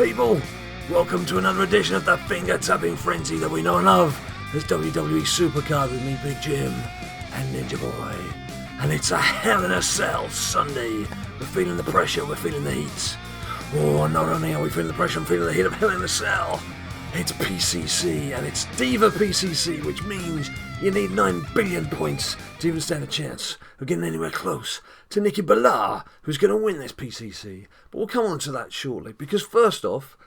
people? Welcome to another edition of the finger-tapping frenzy that we know and love as WWE SuperCard with me, Big Jim, and Ninja Boy. And it's a Hell in a Cell Sunday. We're feeling the pressure, we're feeling the heat. Oh, not only are we feeling the pressure, I'm feeling the heat of Hell in a Cell. It's PCC, and it's Diva PCC, which means you need 9 billion points to even stand a chance of getting anywhere close to Nikki Bella, who's going to win this PCC. But we'll come on to that shortly, because first off,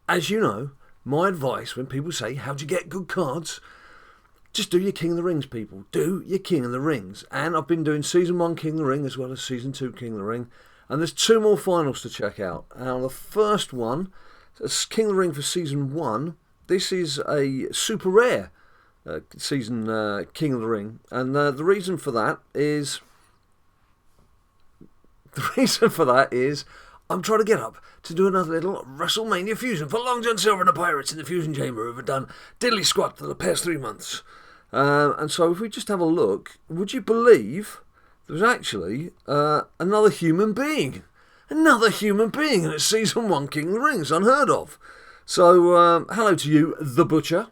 as you know, my advice when people say, how'd you get good cards? Just do your King of the Rings, people. Do your King of the Rings. And I've been doing Season 1 King of the Ring as well as Season 2 King of the Ring. And there's 2 more finals to check out. Now, the first one, King of the Ring for Season 1. This is a super rare season King of the Ring. And the reason for that is... I'm trying to get up to do another little WrestleMania fusion for Long John Silver and the Pirates in the Fusion Chamber who have done diddly squat for the past 3 months. And so if we just have a look, would you believe there's actually another human being? Another human being in a Season 1 King of the Ring. It's unheard of. So hello to you, The Butcher.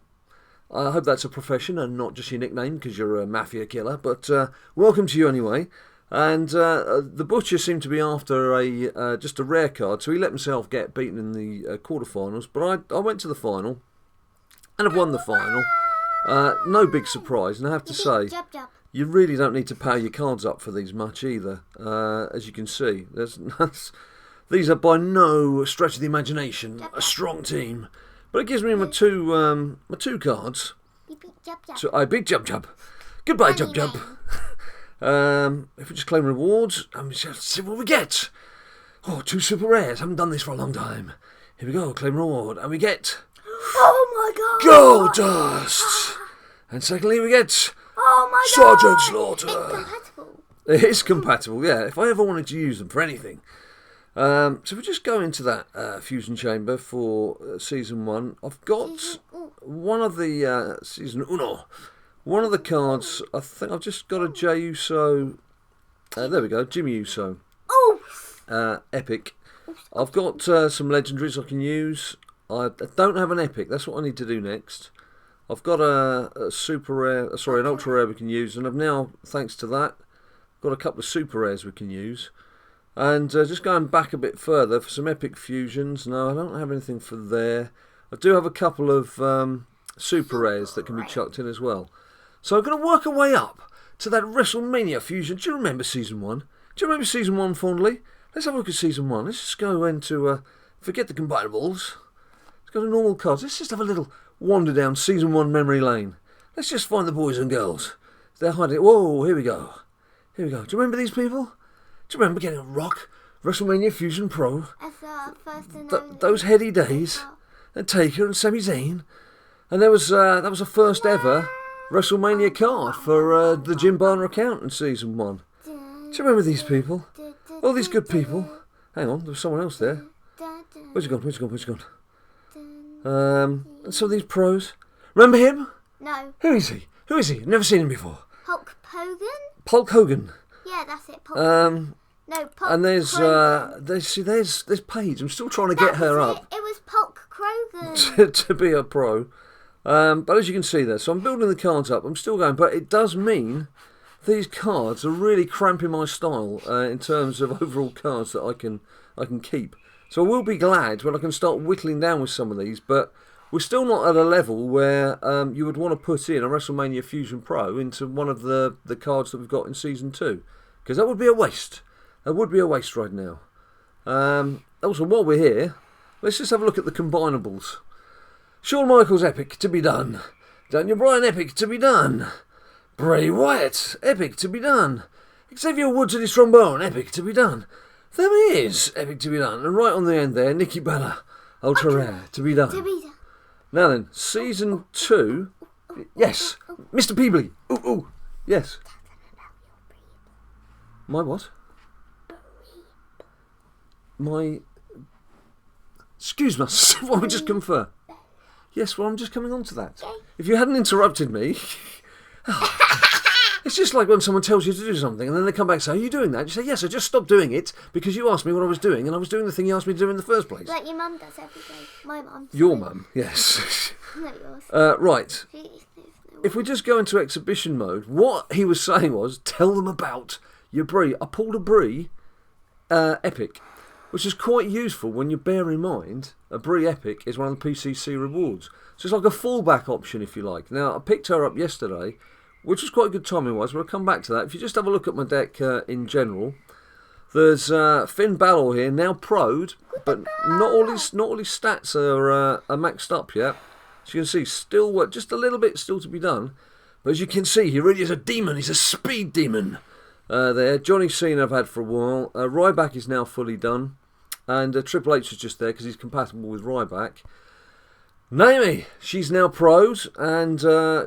I hope that's a profession and not just your nickname because you're a mafia killer. But welcome to you anyway. And the Butcher seemed to be after just a rare card, so he let himself get beaten in the quarterfinals. But I went to the final, and I've won the final. No big surprise, and I have to say, you really don't need to power your cards up for these much either. As you can see, these are by no stretch of the imagination a strong team. But it gives me my two cards. So, big Jub Jub. Goodbye, Jub Jub. If we just claim rewards, and see what we get. Oh, 2 super rares. Haven't done this for a long time. Here we go, claim reward, and we get... Oh my god! Gold Dust! And secondly, we get... Oh my Sergeant god! Slaughter. It's compatible. It is compatible, yeah. If I ever wanted to use them for anything. So if we just go into that Fusion Chamber for Season 1, I've got one of the Season Uno. One of the cards, I think I've just got a Jey Uso. There we go, Jimmy Uso. Epic. I've got some legendaries I can use. I don't have an epic. That's what I need to do next. I've got a super rare, an ultra rare we can use, and I've now, thanks to that, got a couple of super rares we can use. And just going back a bit further for some epic fusions. No, I don't have anything for there. I do have a couple of super rares that can be chucked in as well. So I'm going to work our way up to that WrestleMania fusion. Do you remember Season 1? Do you remember Season 1 fondly? Let's have a look at Season 1. Let's just go into, forget the combinables. Let's go to normal cards. Let's just have a little wander down Season 1 memory lane. Let's just find the boys and girls. They're hiding. Whoa, here we go. Here we go. Do you remember these people? Do you remember getting a Rock WrestleMania Fusion Pro? Those heady days. And Taker and Sami Zayn. And that was a first ever WrestleMania card for the Jim Barner account in Season 1. Do you remember these people? All these good people. Hang on, there's someone else there. Where's he gone? Where's he gone? And some of these pros. Remember him? No. Who is he? Never seen him before. Hulk Hogan? Hulk Hogan. Yeah, that's it. No, Pulk and there's Krogan. there's Paige. I'm still trying to get her up. It was Pulk Krogan. to be a pro. But as you can see there, so I'm building the cards up. I'm still going, but it does mean these cards are really cramping my style in terms of overall cards that I can keep. So I will be glad when I can start whittling down with some of these, but we're still not at a level where you would want to put in a WrestleMania Fusion Pro into one of the cards that we've got in Season 2. Because that would be a waste. That would be a waste right now. Also, while we're here, let's just have a look at the combinables. Shawn Michaels epic to be done. Daniel Bryan epic to be done. Bray Wyatt epic to be done. Xavier Woods and his trombone epic to be done. There he is epic to be done. And right on the end there, Nikki Bella ultra rare to be done. Now then, Season 2. Yes, Mr. Peebly. Ooh, yes. My what? My... Excuse me, what we just confer? Yes, well, I'm just coming on to that. If you hadn't interrupted me... It's just like when someone tells you to do something and then they come back and say, are you doing that? You say, yes, I just stopped doing it because you asked me what I was doing and I was doing the thing you asked me to do in the first place. Like your mum does every day. My mum. Your mum, yes. Not yours. Right. If we just go into exhibition mode, what he was saying was, tell them about your Brie. I pulled a Brie Epic, which is quite useful when you bear in mind a Brie Epic is one of the PCC rewards. So it's like a fallback option, if you like. Now, I picked her up yesterday, which was quite good timing-wise. We'll come back to that. If you just have a look at my deck in general, there's Finn Balor here, now pro'd, but not all his stats are maxed up yet. As you can see, still just a little bit still to be done. But as you can see, he really is a demon. He's a speed demon. There, Johnny Cena I've had for a while. Ryback is now fully done. And Triple H is just there because he's compatible with Ryback. Naomi, she's now pros, and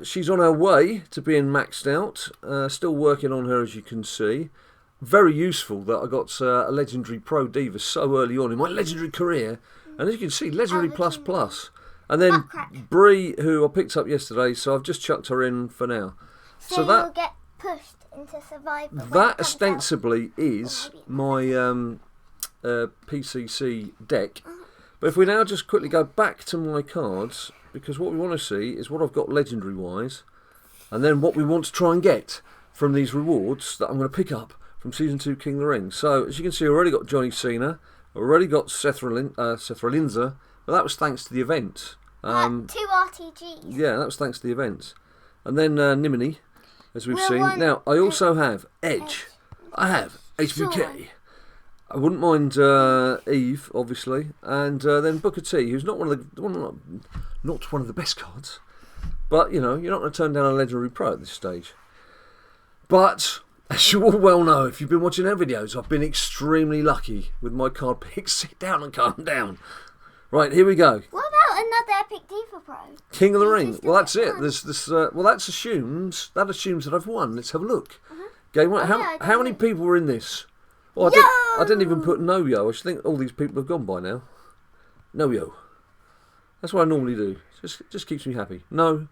she's on her way to being maxed out. Still working on her, as you can see. Very useful that I got a Legendary Pro Diva so early on in my Legendary career. And as you can see, Legendary Plus Plus. And then Brie, who I picked up yesterday, so I've just chucked her in for now. So that will get pushed into Survivor. That ostensibly is my PCC deck. But if we now just quickly go back to my cards, because what we want to see is what I've got legendary-wise, and then what we want to try and get from these rewards that I'm going to pick up from Season 2 King of the Ring. So, as you can see, I've already got Johnny Cena, I've already got Seth Rollins, but that was thanks to the event. 2 RTGs. Yeah, that was thanks to the event. And then Nimini, as we've seen. Now, I also have Edge. I have HBK. I wouldn't mind Eve, obviously, and then Booker T, who's not one of the best cards, but you know you're not going to turn down a Legendary Pro at this stage. But as you all well know, if you've been watching our videos, I've been extremely lucky with my card picks. Sit down and calm down. Right, here we go. What about another Epic Diva Pro? King of the Ring. Well, that's it. There's this. Well, that assumes that I've won. Let's have a look. Game one. How many people were in this? Oh, I didn't even put no yo. I should think all these people have gone by now. No yo. That's what I normally do. Just keeps me happy. No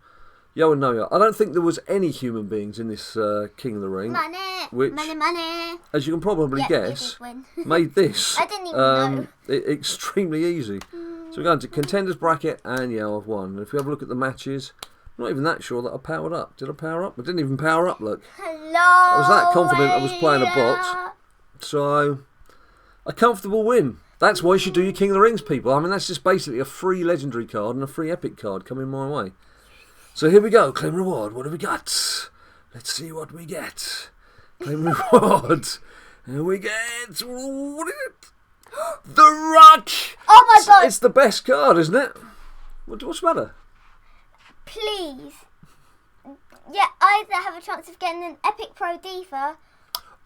yo and no yo. I don't think there was any human beings in this King of the Ring. Money. Which, money. As you can probably guess, made this I didn't even know. Extremely easy. So we're going to contenders bracket, and yeah, I've won. And if we have a look at the matches, I'm not even that sure that I powered up. Did I power up? I didn't even power up. Look. Hello. I was that confident I was playing a bot. So, a comfortable win. That's why you should do your King of the Rings, people. I mean, that's just basically a free Legendary card and a free Epic card coming my way. So here we go. Claim reward. What have we got? Let's see what we get. Claim reward. And we get... What is it? The Rock! Oh my god! It's the best card, isn't it? What's the matter? Please. Yeah, either have a chance of getting an Epic Pro Diva...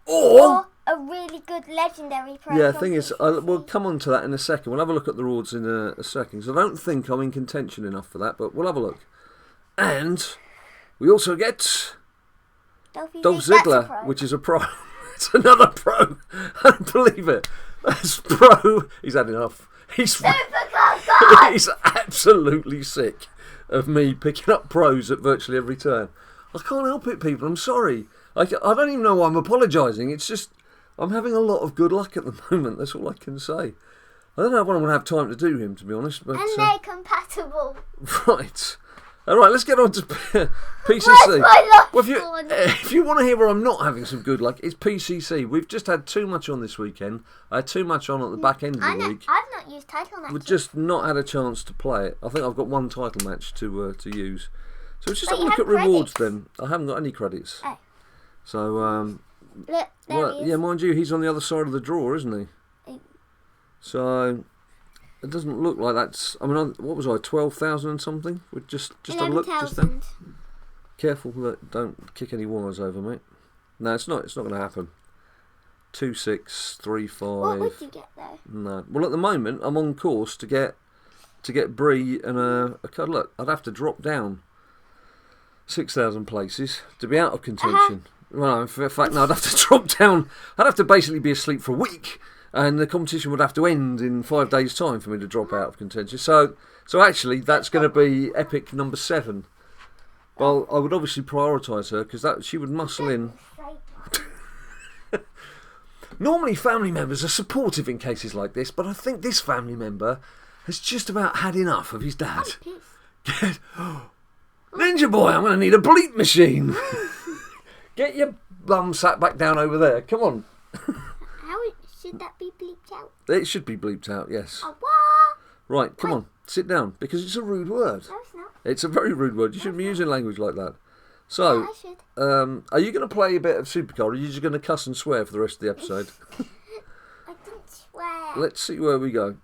Or a really good Legendary Pro. Yeah, the thing is, we'll come on to that in a second. We'll have a look at the rewards in a second. So I don't think I'm in contention enough for that, but we'll have a look. And we also get Dolph Ziggler, which is a pro. It's another pro. I don't believe it. That's pro. He's had enough. He's absolutely sick of me picking up pros at virtually every turn. I can't help it, people. I'm sorry. I don't even know why I'm apologising. It's just I'm having a lot of good luck at the moment. That's all I can say. I don't know when I'm going to have time to do him, to be honest. But, and they're compatible. Right. All right, let's get on to PCC. Where's my Well, if you want to hear where I'm not having some good luck, it's PCC. We've just had too much on this weekend. I had too much on at the back end of the week. I've not used title matches. We've just not had a chance to play it. I think I've got one title match to use. So let's just have a look at rewards then. I haven't got any credits. Oh. So, Look, yeah, mind you, he's on the other side of the drawer, isn't he? Oh. So, it doesn't look like that's... I mean, what was I, 12,000 and something? With just have a look just then. Careful, look, don't kick any wires over, mate. No, it's not going to happen. 2635. What would you get though? No. Well, at the moment, I'm on course to get Brie and a card. Look, I'd have to drop down 6,000 places to be out of contention. Well, in fact, no, I'd have to drop down. I'd have to basically be asleep for a week, and the competition would have to end in 5 days' time for me to drop out of contention. So actually, that's going to be epic number 7. Well, I would obviously prioritise her because she would muscle in. Normally family members are supportive in cases like this, but I think this family member has just about had enough of his dad. Ninja boy, I'm going to need a bleep machine. Get your bum sat back down over there. Come on. How should that be bleeped out? It should be bleeped out, yes. Oh, what? Right, come on. Sit down, because it's a rude word. No, it's not. It's a very rude word. You shouldn't be using language like that. So, Yeah, I should. are you going to play a bit of SuperCard, or are you just going to cuss and swear for the rest of the episode? I didn't swear. Let's see where we go.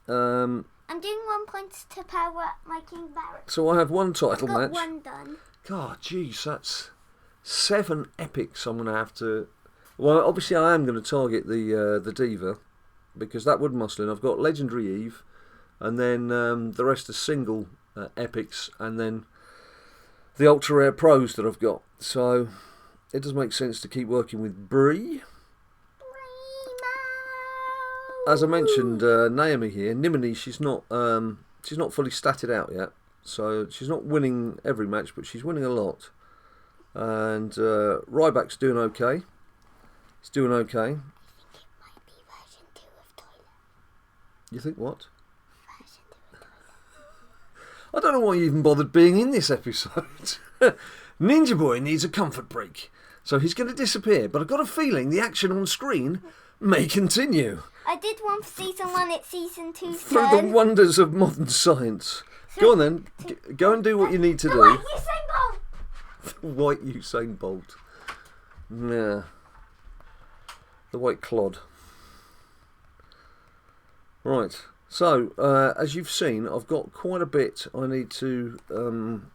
I'm doing 1 point to power up my King Barrett. So I have one title I've got match. one done. God, jeez, that's 7 epics I'm going to have to... Well, obviously I am going to target the Diva, because that would muscle in. I've got Legendary Eve, and then the rest are single epics, and then the ultra rare pros that I've got. So it does make sense to keep working with Bree. As I mentioned, Naomi here, Nimini, she's not fully statted out yet, so she's not winning every match, but she's winning a lot. And Ryback's doing okay. He's doing okay. I think it might be version 2 of Toilet. You think what? Version 2 of Toilet. I don't know why you even bothered being in this episode. Ninja Boy needs a comfort break, so he's going to disappear. But I've got a feeling the action on screen may continue. I did one for season 1, it's season 2's Through the wonders of modern science. Go on then, go and do what you need to do. White Usain Bolt! White Usain Bolt. Nah. The white clod. Right. So, as you've seen, I've got quite a bit I need to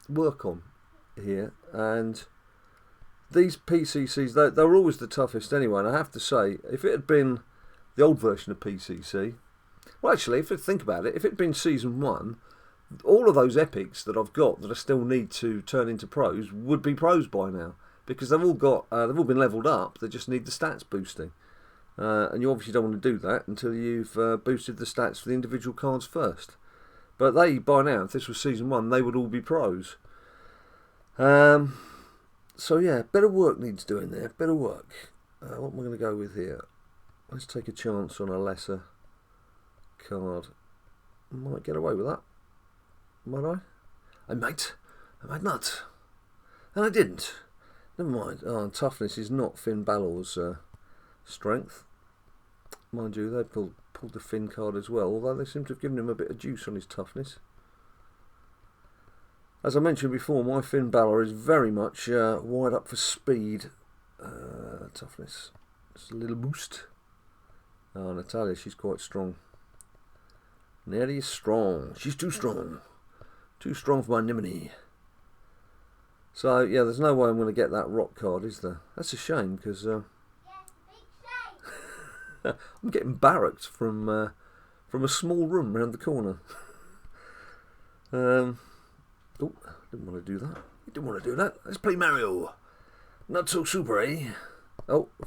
work on here. And these PCCs, they're always the toughest anyway. And I have to say, if it had been the old version of PCC... Well, actually, if you think about it, if it had been Season 1... all of those epics that I've got that I still need to turn into pros would be pros by now, because they've all been leveled up. They just need the stats boosting, and you obviously don't want to do that until you've boosted the stats for the individual cards first. But they, by now, if this was season 1, they would all be pros. So yeah, better work needs doing there. Better work. What am I going to go with here? Let's take a chance on a lesser card. Might get away with that. Might I? I might not. And I didn't. Never mind. Oh, and toughness is not Finn Balor's strength. Mind you, they pulled the Finn card as well, although they seem to have given him a bit of juice on his toughness. As I mentioned before, my Finn Balor is very much wired up for speed. Toughness. Just a little boost. Oh, Natalia, she's quite strong. Nelly is strong. She's too strong. Too strong for my Nimini. So, yeah, there's no way I'm going to get that rock card, is there? That's a shame, because I'm getting barracked from a small room round the corner. Oh, didn't want to do that. Didn't want to do that. Let's play Mario. Not so super, eh? Oh, I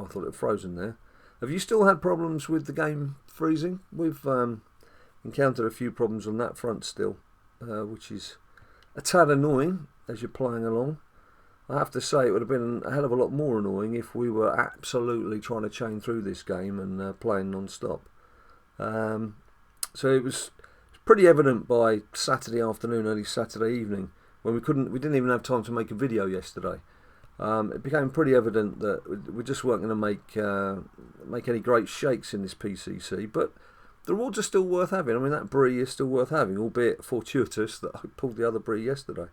thought it had frozen there. Have you still had problems with the game freezing? We've encountered a few problems on that front still. Which is a tad annoying as you're playing along. I have to say it would have been a hell of a lot more annoying if we were absolutely trying to chain through this game and playing non-stop. So it was pretty evident by Saturday afternoon, early Saturday evening, when we didn't even have time to make a video yesterday. It became pretty evident that we just weren't going to make any great shakes in this PCC, but the rewards are still worth having. I mean, that Brie is still worth having, albeit fortuitous that I pulled the other Brie yesterday.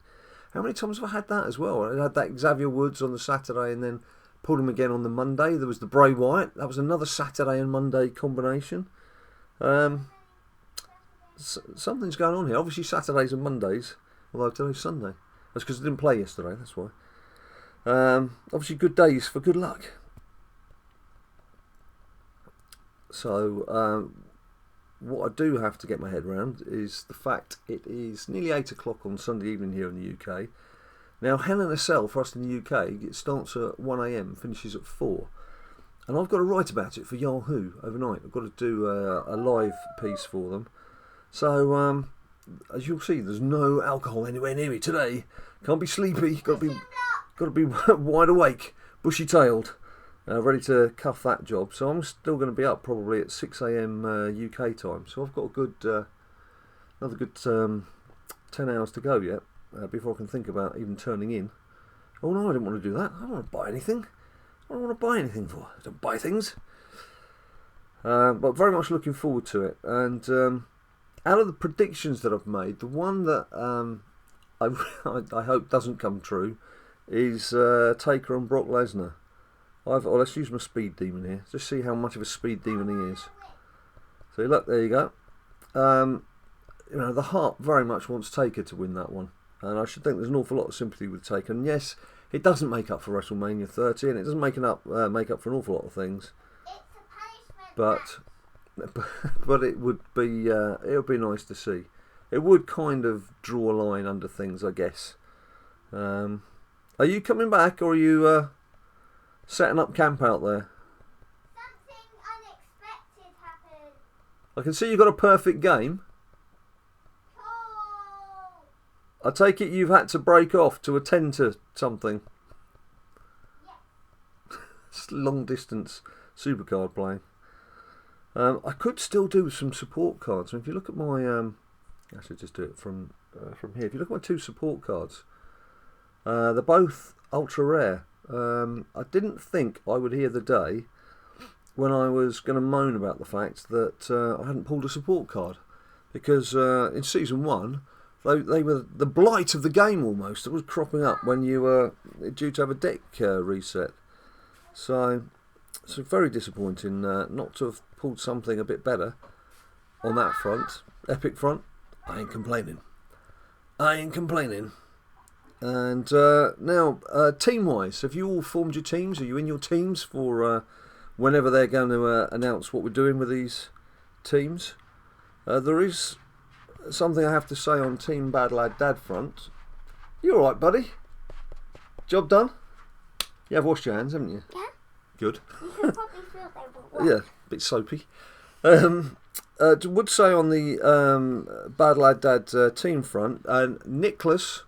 How many times have I had that as well? I had that Xavier Woods on the Saturday and then pulled him again on the Monday. There was the Bray Wyatt. That was another Saturday and Monday combination. Something's going on here. Obviously Saturdays and Mondays, although today's Sunday. That's because I didn't play yesterday, that's why. Obviously good days for good luck. So, what I do have to get my head around is the fact it is nearly 8 o'clock on Sunday evening here in the UK. Now, Hell in a Cell for us in the UK, it starts at 1 AM, finishes at 4. And I've got to write about it for Yahoo overnight. I've got to do a live piece for them. So, as you'll see, there's no alcohol anywhere near me today. Can't be sleepy. Got to be wide awake, bushy-tailed, ready to cuff that job. So I'm still going to be up probably at 6 a.m. UK time. So I've got a good another good 10 hours to go yet before I can think about even turning in. Oh no, I didn't want to do that. I don't want to buy anything. I don't want to buy anything for. I don't buy things. But very much looking forward to it. And out of the predictions that I've made, the one that I hope doesn't come true is Taker and Brock Lesnar. Let's use my speed demon here. Just see how much of a speed demon he is. So look, there you go. You know, the heart very much wants Taker to win that one. And I should think there's an awful lot of sympathy with Taker. And yes, it doesn't make up for WrestleMania 30, and it doesn't make up for an awful lot of things. But it would be nice to see. It would kind of draw a line under things, I guess. Are you coming back, or are you setting up camp out there? Something unexpected happened. I can see you've got a perfect game. Oh. I take it you've had to break off to attend to something. Yes. It's long distance SuperCard playing. I could still do some support cards. And if you look at my, I should just do it from here. If you look at my 2 support cards, they're both ultra rare. I didn't think I would hear the day when I was going to moan about the fact that I hadn't pulled a support card, because in season 1 they were the blight of the game almost. It was cropping up when you were due to have a deck reset. So very disappointing not to have pulled something a bit better on that front, epic front. I ain't complaining. And now, team-wise, have you all formed your teams? Are you in your teams for whenever they're going to announce what we're doing with these teams? There is something I have to say on Team Badlad Dad front. You all right, buddy? Job done? You have washed your hands, haven't you? Yeah. Good. You can probably feel they were wet. Yeah, a bit soapy. Would say on the Badlad Dad team front, Nicholas,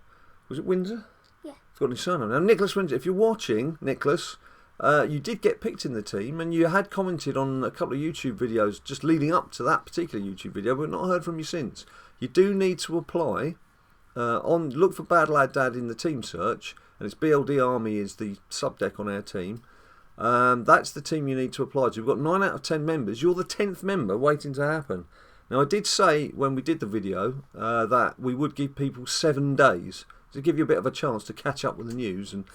was it Windsor? Yeah. I've got his surname now. Nicholas Windsor. If you're watching, Nicholas, you did get picked in the team, and you had commented on a couple of YouTube videos just leading up to that particular YouTube video, but not heard from you since. You do need to apply. Look for Badlad Dad in the team search, and it's BLD Army is the subdeck on our team. That's the team you need to apply to. We've got 9 out of 10 members. You're the 10th member waiting to happen. Now, I did say when we did the video that we would give people 7 days to give you a bit of a chance to catch up with the news and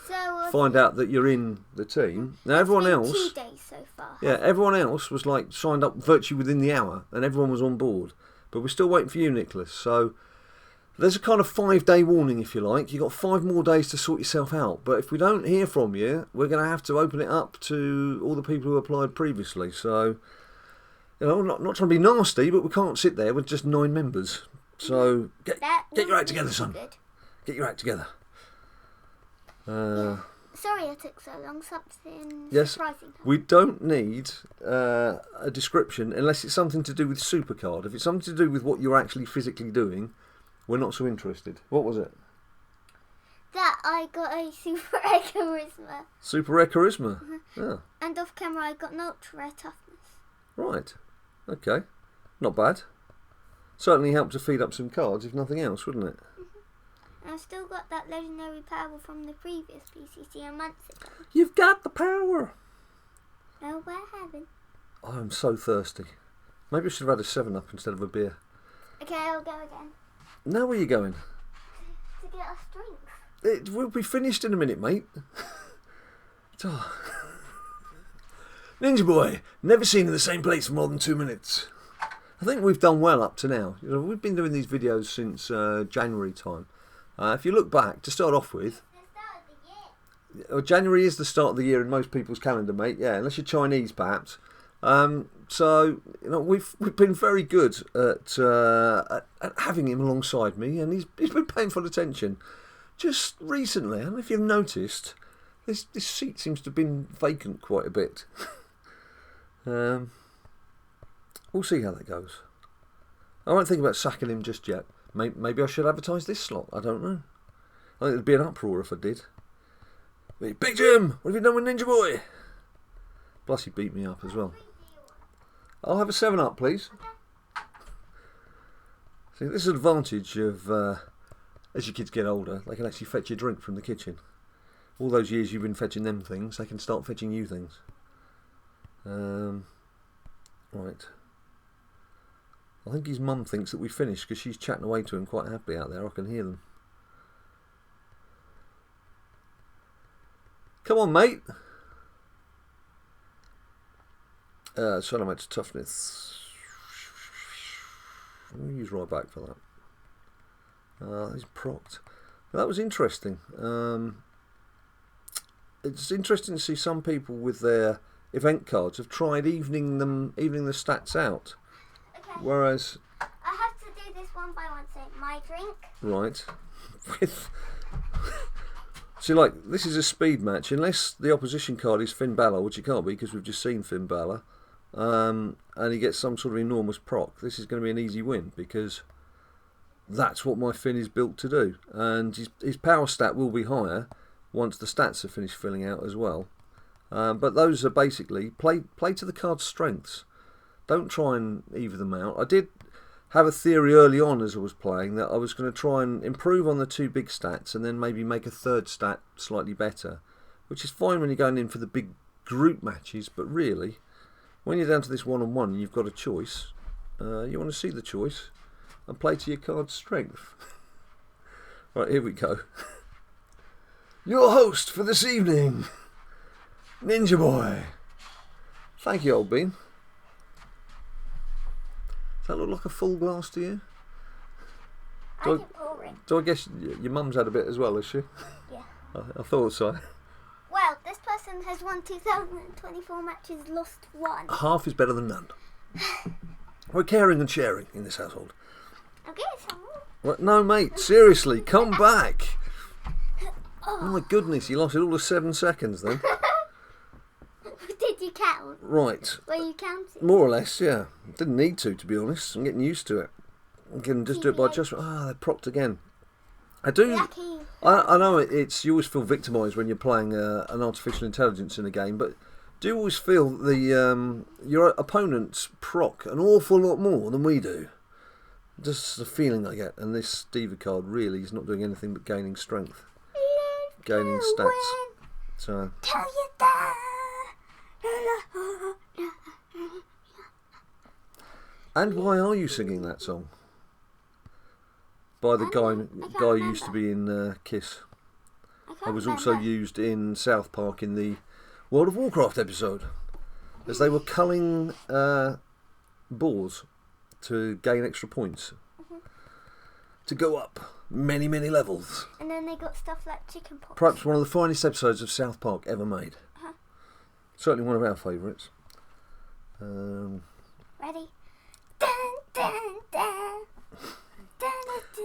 find out that you're in the team. Now, everyone else, 2 days so far. yeah, everyone else was like signed up virtually within the hour, and everyone was on board. But we're still waiting for you, Nicholas. So there's a kind of 5-day warning, if you like. You've got 5 more days to sort yourself out. But if we don't hear from you, we're going to have to open it up to all the people who applied previously. So, you know, not trying to be nasty, but we can't sit there with just 9 members. So get your act together, son. Good. Get your act together. Sorry it took so long. Something Yes, surprising. we don't need a description unless it's something to do with SuperCard. If it's something to do with what you're actually physically doing, we're not so interested. What was it? That I got a super rare charisma. Super rare charisma. Yeah. And off camera I got an ultra rare toughness. Right. Okay. Not bad. Certainly helped to feed up some cards, if nothing else, wouldn't it? And I've still got that legendary power from the previous PCC a month ago. You've got the power. No, I haven't. I'm so thirsty. Maybe I should have had a 7-Up instead of a beer. Okay, I'll go again. Now where are you going? To get us drinks. It will be finished in a minute, mate. Ninja Boy, never seen in the same place for more than 2 minutes. I think we've done well up to now. You know, we've been doing these videos since January time. If you look back, to start off with, January is the start of the year in most people's calendar, mate. Yeah, unless you're Chinese, perhaps. So you know, we've been very good at having him alongside me, and he's been paying full attention. Just recently, I don't know if you've noticed, this seat seems to have been vacant quite a bit. We'll see how that goes. I won't think about sacking him just yet. Maybe I should advertise this slot. I don't know. I think there'd be an uproar if I did. Big Jim, what have you done with Ninja Boy? Plus he beat me up as well. I'll have a 7-Up, please. See, this is the advantage of as your kids get older, they can actually fetch you a drink from the kitchen. All those years you've been fetching them things, they can start fetching you things. Right. I think his mum thinks that we finished because she's chatting away to him quite happily out there. I can hear them. Come on, mate. Solomate toughness. We'll use right back for that. He's procced. That was interesting. It's interesting to see some people with their event cards have tried evening the stats out. Okay. Whereas I have to do this one by one. So my drink. Right. See, like, this is a speed match. Unless the opposition card is Finn Balor, which it can't be because we've just seen Finn Balor, and he gets some sort of enormous proc, this is going to be an easy win because that's what my Finn is built to do. And his power stat will be higher once the stats are finished filling out as well. But those are basically play to the card's strengths. Don't try and even them out. I did have a theory early on as I was playing that I was going to try and improve on the two big stats and then maybe make a third stat slightly better, which is fine when you're going in for the big group matches, but really when you're down to this one-on-one and you've got a choice, you want to see the choice and play to your card's strength. Right, here we go. Your host for this evening, Ninja Boy. Thank you, old bean. Does that look like a full glass to you? Do I guess your mum's had a bit as well, has she? Yeah. I thought so. Well, this person has won 2024 matches, lost 1. Half is better than none. We're caring and sharing in this household. I'll get some more. What? No, mate, seriously, come back. Oh my goodness, you lost it all to 7 seconds then. Did you count? Right. Were you counting? More or less, yeah. Didn't need to be honest. I'm getting used to it. I can just do it by adjustment. They're propped again. I do. Lucky. I know it's you always feel victimised when you're playing an artificial intelligence in a game, but do you always feel the your opponents proc an awful lot more than we do? Just the feeling I get, and this Diva card really is not doing anything but gaining strength, gaining stats. So. Tell you that. And why are you singing that song? By the guy who used to be in Kiss. I was also used in South Park in the World of Warcraft episode, as they were culling boars to gain extra points to go up many levels. And then they got stuff like chicken pox. Perhaps one of the finest episodes of South Park ever made. Certainly one of our favourites. Ready? Dun, dun, dun.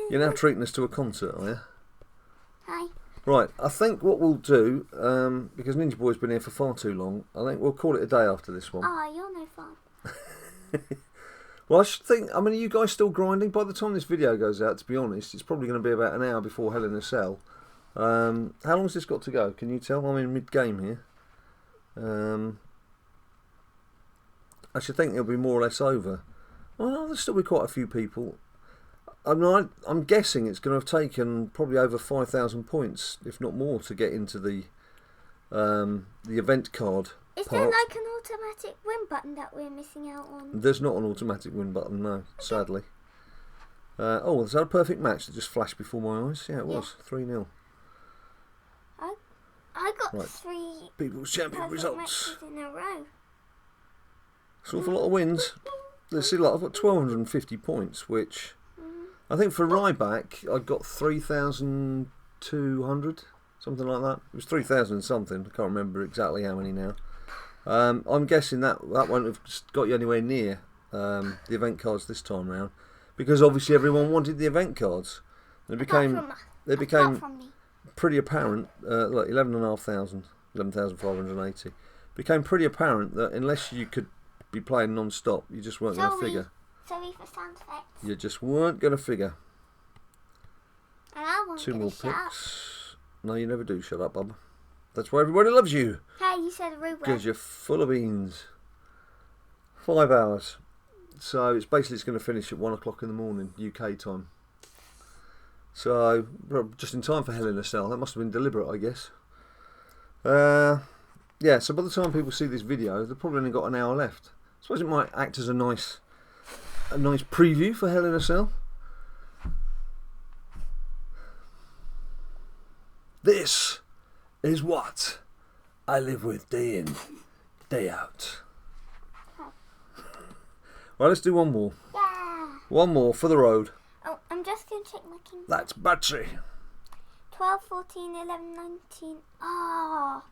You're now treating us to a concert, are you? Hi. Right, I think what we'll do, because Ninja Boy's been here for far too long, I think we'll call it a day after this one. Oh, you're no fun. Well, I should think, are you guys still grinding? By the time this video goes out, to be honest, it's probably going to be about an hour before Hell in a Cell. How long's this got to go? Can you tell? I'm in mid-game here. I should think it'll be more or less over. Well, there'll still be quite a few people. I'm guessing it's going to have taken probably over 5,000 points, if not more, to get into the event card. Is there like an automatic win button that we're missing out on? There's not an automatic win button, no, sadly. Was that a perfect match that just flashed before my eyes? Yeah, it was. 3-0. I got 3 People's Champion results in a row. It's an awful lot of wins. Let's see, I've got 1,250 points, which I think for Ryback I got 3,200, something like that. It was 3,000 something. I can't remember exactly how many now. I'm guessing that won't have got you anywhere near the event cards this time round, because obviously everyone wanted the event cards. And they became pretty apparent. Look, 11,580. Became pretty apparent that unless you could be playing non-stop, you just weren't going to figure. Sorry for sound effects. You just weren't going to figure. And I won't 2 more shut up. picks. No, you never do shut up, Bob. That's why everybody loves you. Hey, you said a rude word. Because you're full of beans. 5 hours. So it's going to finish at 1 o'clock in the morning, UK time. So, just in time for Hell in a Cell. That must have been deliberate, I guess. Yeah, so by the time people see this video, they've probably only got an hour left. I suppose it might act as a nice preview for Hell in a Cell. This is what I live with day in, day out. Right, let's do one more. Yeah. One more for the road. Oh, I'm just going to check my king. That's Batsy. 12, 14, 11, 19. Oh.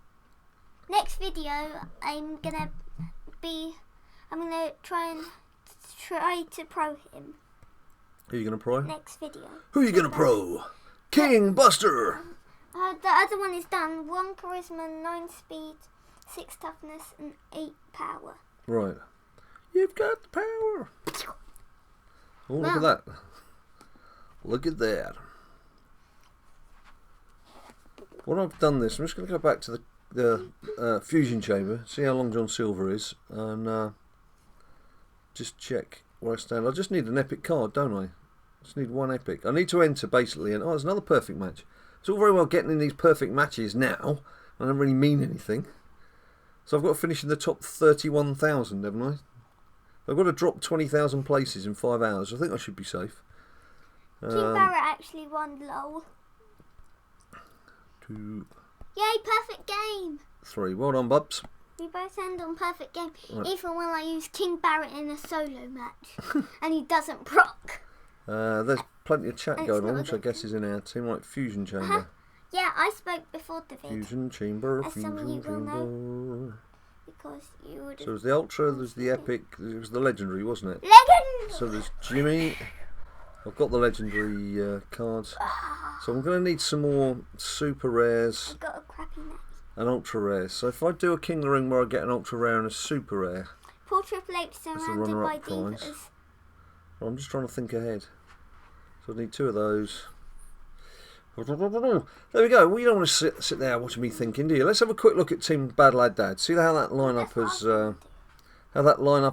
Next video, I'm going to try to pro him. Who are you going to pro? Next video. Who are you going to pro? King Buster. The other one is done. 1 charisma, 9 speed, 6 toughness, and 8 power. Right. You've got the power. Oh, look at that. Look at that. When I've done this, I'm just going to go back to the fusion chamber, see how long John Silver is, and just check where I stand. I just need an epic card, don't I? Just need 1 epic. I need to enter, basically, and there's another perfect match. It's all very well getting in these perfect matches now. I don't really mean anything. So I've got to finish in the top 31,000, haven't I? I've got to drop 20,000 places in 5 hours. I think I should be safe. King Barrett actually won, lol. 2, Yay, perfect game. 3. Well done, Bubs. We both end on perfect game. Right. Even when I use King Barrett in a solo match. And he doesn't proc. There's plenty of chat And going it's on, not which I guess is in our team. Right, fusion chamber. Yeah, I spoke before the vid. Fusion chamber, As some of fusion you will know. chamber. Because you would So there's the ultra, there's the epic, it was the legendary, wasn't it? Legend! So there's Jimmy. I've got the legendary cards. So I'm going to need some more super rares I've got a crappy match. and ultra rares. So if I do a King of the Ring where I get an ultra rare and a super rare, Poor Triple H the surrounded by runner-up prize. divas. well, I'm just trying to think ahead. So I need 2 of those. There we go. Well, you don't want to sit there watching me thinking, do you? Let's have a quick look at Team BadLad Dad. See how that lineup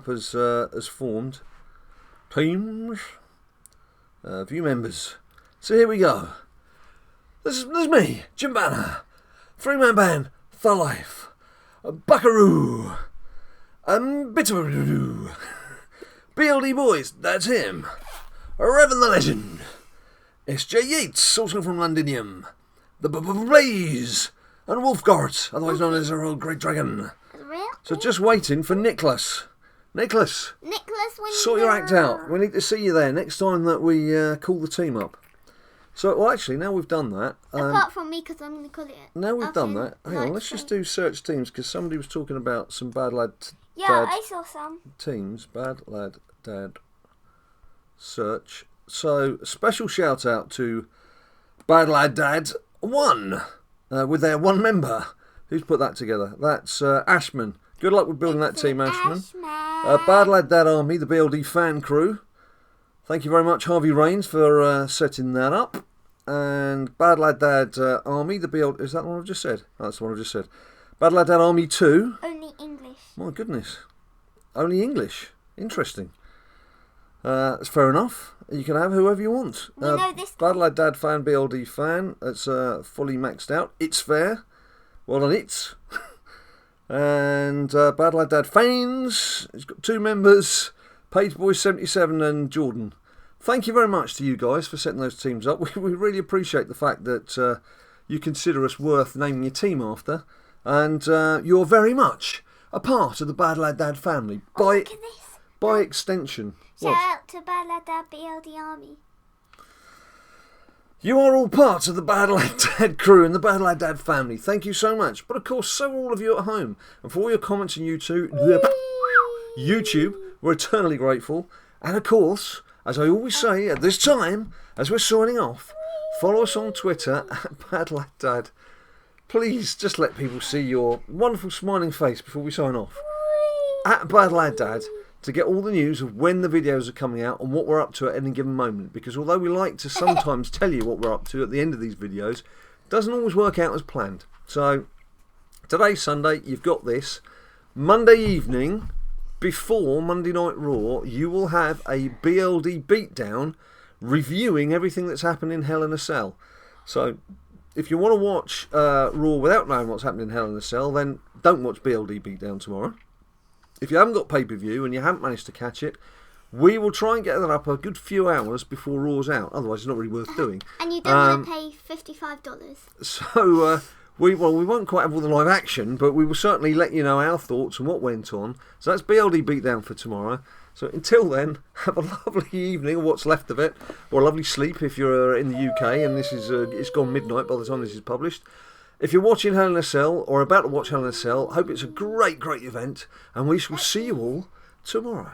has formed. Teams, view members. So here we go. There's me, Jim Banner, 3-man band for life, Buckaroo, Bitteroo, BLD Boys. That's him. Revan the Legend. S.J. Yates, also from Londinium. The Blaze. And Wolfgart, otherwise known as our old Great Dragon. So just waiting for Nicholas. Nicholas, when sort your act out. We need to see you there next time that we call the team up. So, well, actually, now we've done that. Apart from me, because I'm going to call it. Now we've done that. Hang on, let's just do search teams, because somebody was talking about some BadLad Yeah, Dad I saw some. teams. BadLad Dad search. So, special shout out to BadLad Dad 1 with their 1 member. Who's put that together? That's Ashman. Good luck with building that team, Ashman. BadLad Dad Army, the BLD fan crew. Thank you very much, Harvey Rains, for setting that up. And BadLad Dad Army, the BLD... Is that the one I've just said? Oh, that's the one I've just said. BadLad Dad Army 2. Only English. My goodness. Only English. Interesting. That's fair enough. You can have whoever you want. We know this. BadLad Dad fan, BLD fan. That's fully maxed out. It's fair. Well done, it's. And BadLad Dad fans. It's got 2 members. Pageboy77 and Jordan. Thank you very much to you guys for setting those teams up. We really appreciate the fact that you consider us worth naming your team after. And you're very much a part of the BadLad Dad family. Look at this. By extension. Shout out to BadLad Dad BLD Army. You are all part of the BadLad Dad crew and the BadLad Dad family. Thank you so much. But of course, so are all of you at home. And for all your comments on YouTube, we're eternally grateful. And of course, as I always say at this time, as we're signing off, follow us on Twitter at BadLad Dad. Please just let people see your wonderful smiling face before we sign off. At BadLad Dad. to get all the news of when the videos are coming out and what we're up to at any given moment. Because although we like to sometimes tell you what we're up to at the end of these videos, it doesn't always work out as planned. So today's Sunday, you've got this. Monday evening, before Monday Night Raw, you will have a BLD beatdown reviewing everything that's happened in Hell in a Cell. So if you want to watch Raw without knowing what's happening in Hell in a Cell, then don't watch BLD beatdown tomorrow. If you haven't got pay-per-view and you haven't managed to catch it, we will try and get that up a good few hours before Raw's out. Otherwise, it's not really worth doing. And you don't want to pay $55. So we won't quite have all the live action, but we will certainly let you know our thoughts and what went on. So that's BLD beatdown for tomorrow. So until then, have a lovely evening, or what's left of it, or a lovely sleep if you're in the UK and this is it's gone midnight by the time this is published. If you're watching Hell in a Cell or about to watch Hell in a Cell, hope it's a great, great event, and we shall see you all tomorrow.